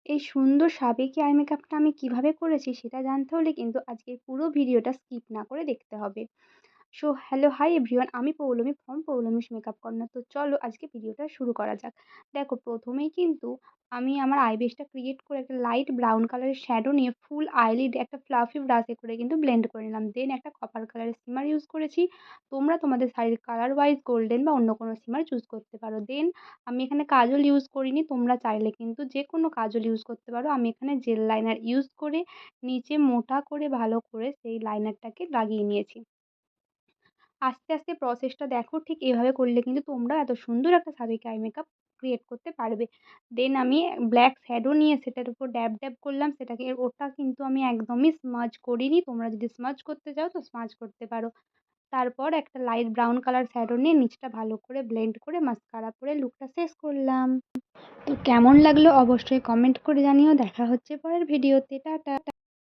এই সুন্দর সাবেকি আই মেকআপটা আমি কিভাবে করেছি সেটা জানতে হলে কিন্তু আজকের পুরো ভিডিওটা স্কিপ না করে দেখতে হবে। হ্যালো, হাই এভরিওয়ান, আমি Poulami from Poulami's makeup corner. তো চলো আজকে ভিডিওটা শুরু করা যাক। দেখো, প্রথমেই কিন্তু আমি আমার আই বেসটা ক্রিয়েট করে একটা লাইট ব্রাউন কালারের শ্যাডো নিয়ে ফুল আইলিড একটা ফ্লাফি ব্রাশে করে কিন্তু ব্লেন্ড করে নিলাম। দেন একটা কপার কালারের শিমার ইউজ করেছি। তোমরা তোমাদের শাড়ির কালার ওয়াইজ গোল্ডেন বা অন্য কোনো শিমার চুজ করতে পারো। দেন আমি এখানে কাজল ইউজ করিনি, তোমরা চাইলে কিন্তু যে কোনো কাজল ইউজ করতে পারো। আমি এখানে জেল লাইনার ইউজ করে নিচে মোটা করে ভালো করে সেই লাইনারটাকে লাগিয়ে নিয়েছি। আস্তে, আস্তে প্রসেসটা দেখো, ঠিক এভাবে করলে কিন্তু তোমরা এত সুন্দর একটা সাবেকি আই মেকআপ ক্রিয়েট করতে পারবে। দেন আমি ব্ল্যাক শ্যাডো নিয়ে সেটার উপর ড্যাব, ড্যাব করলাম সেটাকে। ওটা কিন্তু আমি একদমই স্মাজ করিনি। তোমরা যদি স্মাজ করতে চাও তো স্মাজ করতে পারো। তারপর একটা লাইট ব্রাউন কালার শ্যাডো নিয়ে নিচটা ভালো করে ব্লেন্ড করে মাস্কারা পরে লুকটা শেষ করলাম। তো কেমন লাগলো অবশ্যই কমেন্ট করে জানিও। দেখা হচ্ছে পরের ভিডিওতে। টাটা।